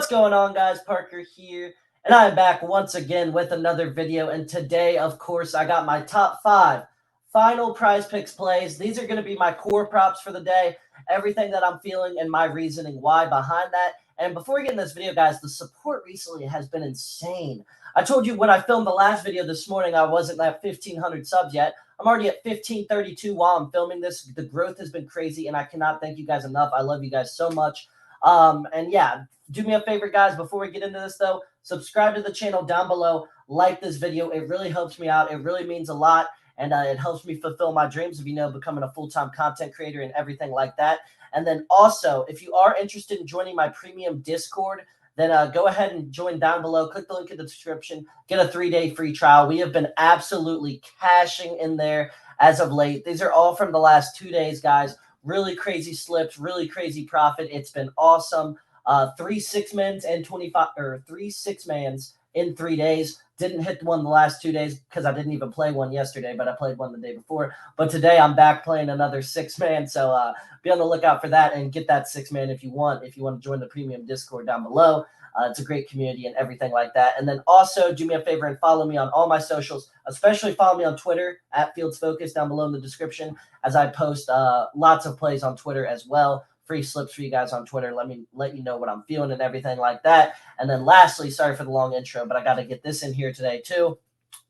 What's going on, guys? Parker here, and I'm back once again with another video. And today, of course, I got my top 5 final prize picks plays. These are going to be my core props for the day, everything that I'm feeling and my reasoning why behind that. And before we get in this video, guys, the support recently has been insane. I told you when I filmed the last video this morning, I wasn't at 1,500 subs yet. I'm already at 1,532 while I'm filming this. The growth has been crazy, and I cannot thank you guys enough. I love you guys so much. And yeah, do me a favor, guys, before we get into this, though, subscribe to the channel down below, like this video. It really helps me out. It really means a lot, and it helps me fulfill my dreams of, becoming a full-time content creator and everything like that. And then also, if you are interested in joining my premium Discord, then go ahead and join down below. Click the link in the description. Get a 3-day free trial. We have been absolutely cashing in there as of late. These are all from the last 2 days, guys. Really crazy slips, really crazy profit. It's been awesome. 3 6-mans and 25 or 3 6-mans in 3 days. Didn't hit one the last 2 days because I didn't even play one yesterday, but I played one the day before. But today I'm back playing another 6-man. So be on the lookout for that and get that 6-man if you want. If you want to join the premium Discord down below. It's a great community and everything like that. And then also do me a favor and follow me on all my socials, especially follow me on Twitter at Fields Focus down below in the description, as I post lots of plays on Twitter as well. Free slips for you guys on Twitter. Let you know what I'm feeling and everything like that. And then lastly, sorry for the long intro, but I got to get this in here today too.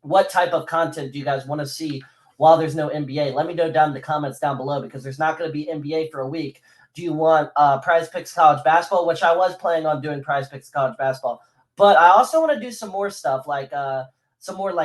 What type of content do you guys want to see while there's no NBA? Let me know down in the comments down below, because there's not going to be NBA for a week. Do you want PrizePicks college basketball, which I was planning on doing PrizePicks college basketball, but I also want to do some more stuff like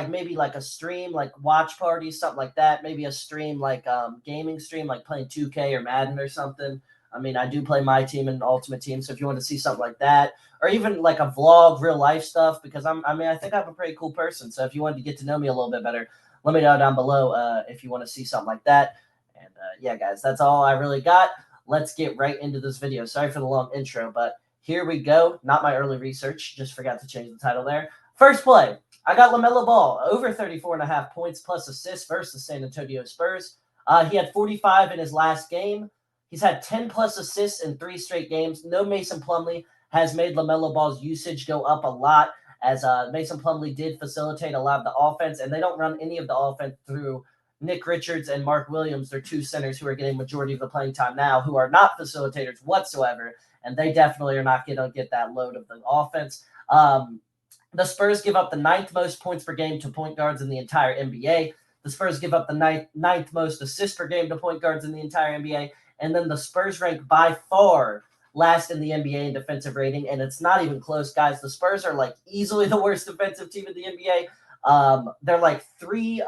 maybe like a stream, like watch parties, something like that. Maybe a stream like gaming stream, like playing 2K or Madden or something. I mean, I do play my team and Ultimate Team, so if you want to see something like that, or even like a vlog, real life stuff, because I think I'm a pretty cool person. So if you wanted to get to know me a little bit better, let me know down below if you want to see something like that. And yeah, guys, that's all I really got. Let's get right into this video. Sorry for the long intro, but here we go. Not my early research. Just forgot to change the title there. First play, I got Lamelo Ball over 34.5 points plus assists versus the San Antonio Spurs. He had 45 in his last game. He's had 10 plus assists in 3 straight games. No Mason Plumlee has made Lamelo Ball's usage go up a lot, as Mason Plumlee did facilitate a lot of the offense, and they don't run any of the offense through Nick Richards and Mark Williams. They're 2 centers who are getting majority of the playing time now, who are not facilitators whatsoever, and they definitely are not going to get that load of the offense. The Spurs give up the 9th most points per game to point guards in the entire NBA. The Spurs give up the ninth most assists per game to point guards in the entire NBA. And then the Spurs rank by far last in the NBA in defensive rating, and it's not even close, guys. The Spurs are like easily the worst defensive team in the NBA. They're like 3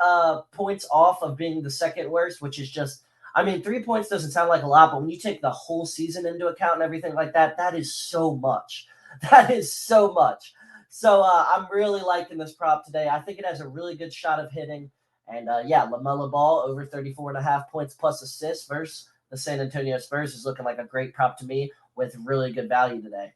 points off of being the second worst, which is just, 3 points doesn't sound like a lot, but when you take the whole season into account and everything like that, that is so much. That is so much. So I'm really liking this prop today. I think it has a really good shot of hitting. And yeah, Lamelo Ball over 34.5 points plus assists versus the San Antonio Spurs is looking like a great prop to me with really good value today.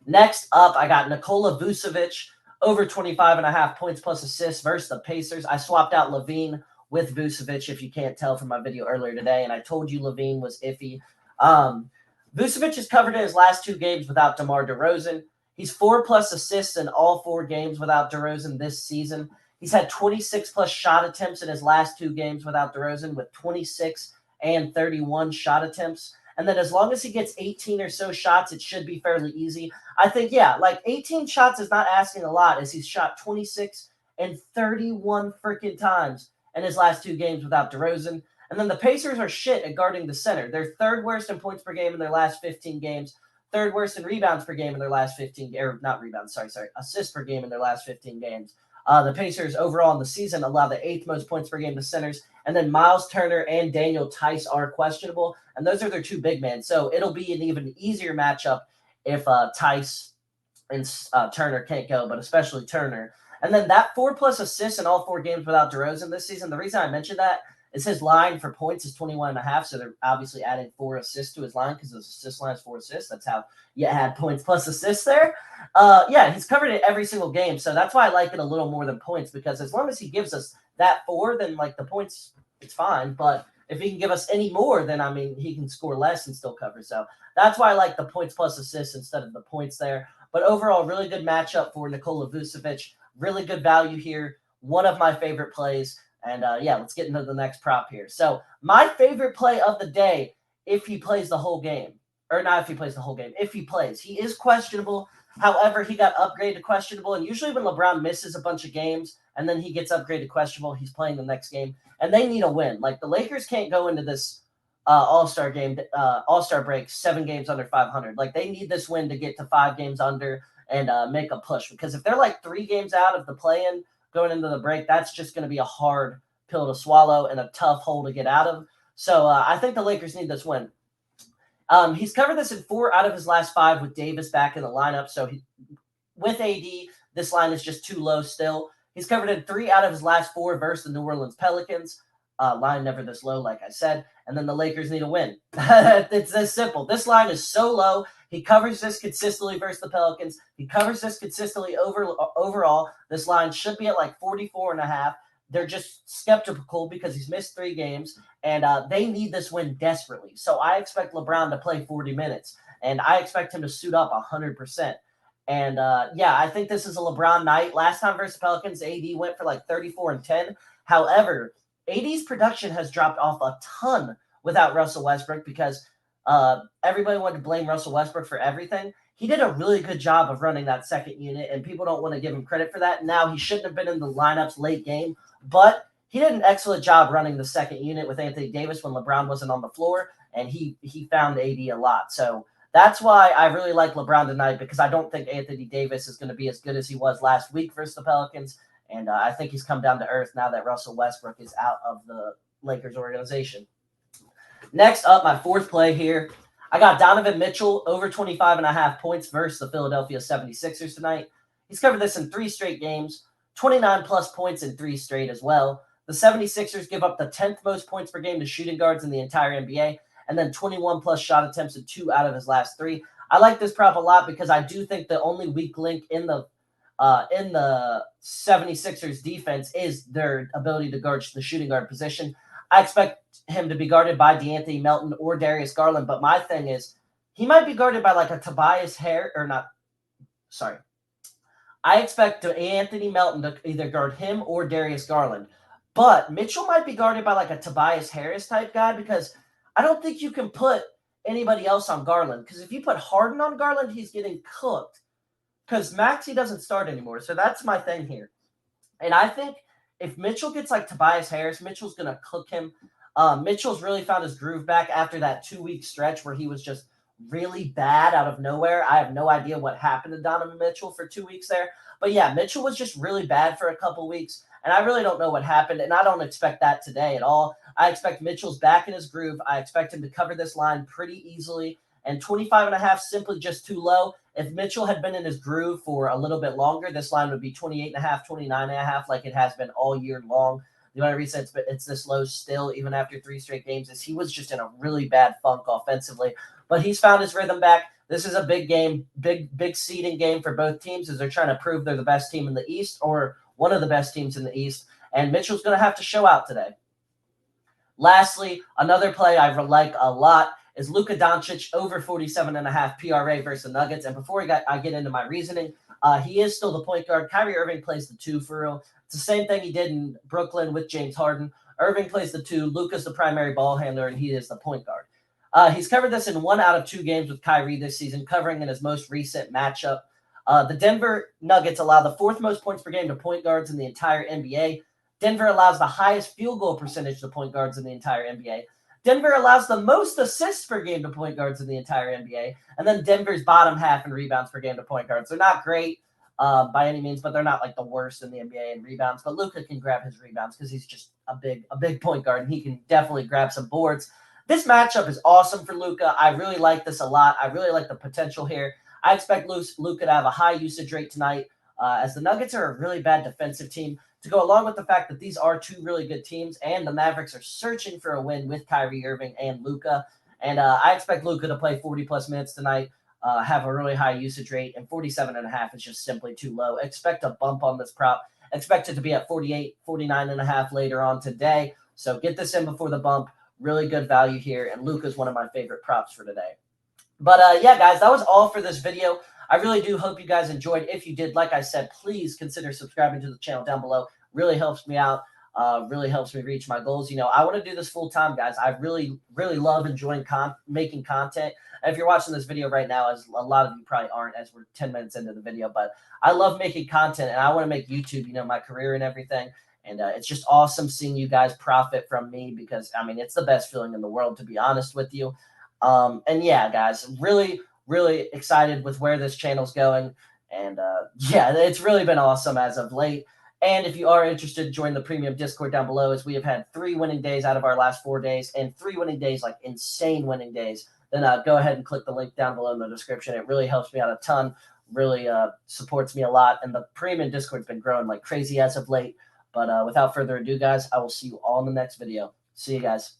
Next up, I got Nikola Vucevic over 25.5 points plus assists versus the Pacers. I swapped out Levine with Vucevic, if you can't tell from my video earlier today, and I told you Levine was iffy. Vucevic has covered in his last 2 games without DeMar DeRozan. He's 4 plus assists in all 4 games without DeRozan this season. He's had 26 plus shot attempts in his last 2 games without DeRozan, with 26 and 31 shot attempts. And then as long as he gets 18 or so shots, it should be fairly easy. I think, yeah, like 18 shots is not asking a lot, as he's shot 26 and 31 freaking times in his last 2 games without DeRozan. And then the Pacers are shit at guarding the center. They're 3rd worst in points per game in their last 15 games. 3rd worst in rebounds per game in their last 15, or not rebounds, sorry, assists per game in their last 15 games. The Pacers overall in the season allow the 8th most points per game to centers, and then Miles Turner and Daniel Tice are questionable, and those are their 2 big men. So it'll be an even easier matchup if Tice and Turner can't go, but especially Turner. And then that 4 plus assists in all 4 games without DeRozan this season, the reason I mentioned that is his line for points is 21.5, so they're obviously adding 4 assists to his line because his assist line is 4 assists. That's how you add points plus assists there. Yeah, he's covered it every single game, so that's why I like it a little more than points, because as long as he gives us that 4, then like the points, it's fine. But if he can give us any more, then, I mean, he can score less and still cover. So that's why I like the points plus assists instead of the points there. But overall, really good matchup for Nikola Vucevic. Really good value here. One of my favorite plays. And yeah, let's get into the next prop here. So my favorite play of the day, if he plays the whole game, or not if he plays the whole game, if he plays. He is questionable. However, he got upgraded to questionable. And usually when LeBron misses a bunch of games and then he gets upgraded to questionable, he's playing the next game. And they need a win. Like, the Lakers can't go into this All-Star game, All-Star break 7 games under 500. Like, they need this win to get to 5 games under and make a push. Because if they're like 3 games out of the play-in going into the break, that's just going to be a hard pill to swallow and a tough hole to get out of. So I think the Lakers need this win. He's covered this in 4 out of his last 5 with Davis back in the lineup. So with AD, this line is just too low still. He's covered in 3 out of his last 4 versus the New Orleans Pelicans. Line never this low, like I said. And then the Lakers need a win. It's this simple. This line is so low. He covers this consistently versus the Pelicans. He covers this consistently overall. This line should be at like 44.5. They're just skeptical because he's missed 3 games, and they need this win desperately. So I expect LeBron to play 40 minutes, and I expect him to suit up 100%. And yeah, I think this is a LeBron night. Last time versus Pelicans, AD went for like 34 and 10. However, AD's production has dropped off a ton without Russell Westbrook because everybody wanted to blame Russell Westbrook for everything. He did a really good job of running that second unit, and people don't want to give him credit for that. Now, he shouldn't have been in the lineups late game, but he did an excellent job running the second unit with Anthony Davis when LeBron wasn't on the floor, and he found AD a lot. So that's why I really like LeBron tonight, because I don't think Anthony Davis is going to be as good as he was last week versus the Pelicans, and I think he's come down to earth now that Russell Westbrook is out of the Lakers organization. Next up, my 4th play here. I got Donovan Mitchell over 25.5 points versus the Philadelphia 76ers tonight. He's covered this in 3 straight games, 29-plus points in 3 straight as well. The 76ers give up the 10th most points per game to shooting guards in the entire NBA, and then 21-plus shot attempts in 2 out of his last 3. I like this prop a lot because I do think the only weak link in the 76ers defense is their ability to guard the shooting guard position. I expect him to be guarded by DeAnthony Melton or Darius Garland, but my thing is he might be guarded by like a Tobias Harris, or not. Sorry. I expect Anthony Melton to either guard him or Darius Garland, but Mitchell might be guarded by like a Tobias Harris type guy, because I don't think you can put anybody else on Garland, because if you put Harden on Garland, he's getting cooked, because Maxey doesn't start anymore. So that's my thing here. And I think if Mitchell gets like Tobias Harris, Mitchell's going to cook him. Mitchell's really found his groove back after that 2-week stretch where he was just really bad out of nowhere. I have no idea what happened to Donovan Mitchell for 2 weeks there. But yeah, Mitchell was just really bad for a couple weeks, and I really don't know what happened, and I don't expect that today at all. I expect Mitchell's back in his groove. I expect him to cover this line pretty easily, and 25.5 simply just too low. If Mitchell had been in his groove for a little bit longer, this line would be 28.5, 29.5, like it has been all year long. The only reason it's this low still, even after 3 straight games, is he was just in a really bad funk offensively. But he's found his rhythm back. This is a big game, big seeding game for both teams, as they're trying to prove they're the best team in the East, or one of the best teams in the East. And Mitchell's going to have to show out today. Lastly, another play I like a lot is Luka Doncic over 47.5 PRA versus the Nuggets. And before I get into my reasoning, he is still the point guard. Kyrie Irving plays the 2 for real. It's the same thing he did in Brooklyn with James Harden. Irving plays the 2. Luka's the primary ball handler, and he is the point guard. He's covered this in 1 out of 2 games with Kyrie this season, covering in his most recent matchup. The Denver Nuggets allow the 4th most points per game to point guards in the entire NBA. Denver allows the highest field goal percentage to point guards in the entire NBA. Denver allows the most assists per game to point guards in the entire NBA. And then Denver's bottom half in rebounds per game to point guards. They're not great by any means, but they're not like the worst in the NBA in rebounds. But Luka can grab his rebounds because he's just a big point guard, and he can definitely grab some boards. This matchup is awesome for Luka. I really like this a lot. I really like the potential here. I expect Luka to have a high usage rate tonight, as the Nuggets are a really bad defensive team, to go along with the fact that these are 2 really good teams, and the Mavericks are searching for a win with Kyrie Irving and Luka. And I expect Luka to play 40-plus minutes tonight, have a really high usage rate, and 47.5 is just simply too low. Expect a bump on this prop. Expect it to be at 48, 49.5 later on today. So get this in before the bump. Really good value here, and Luka's one of my favorite props for today. But yeah, guys, that was all for this video. I really do hope you guys enjoyed. If you did, like I said, please consider subscribing to the channel down below. Really helps me out. Really helps me reach my goals. I want to do this full time, guys. I really, really love enjoying making content. And if you're watching this video right now, as a lot of you probably aren't, as we're 10 minutes into the video, but I love making content, and I want to make YouTube, my career and everything. And it's just awesome seeing you guys profit from me because, I mean, it's the best feeling in the world, to be honest with you. And yeah, guys, really, really excited with where this channel's going. And yeah, it's really been awesome as of late. And if you are interested, join the premium Discord down below, as we have had 3 winning days out of our last 4 days, and 3 winning days, like insane winning days. Then go ahead and click the link down below in the description. It really helps me out a ton, really supports me a lot. And the premium Discord's been growing like crazy as of late. But without further ado, guys, I will see you all in the next video. See you guys.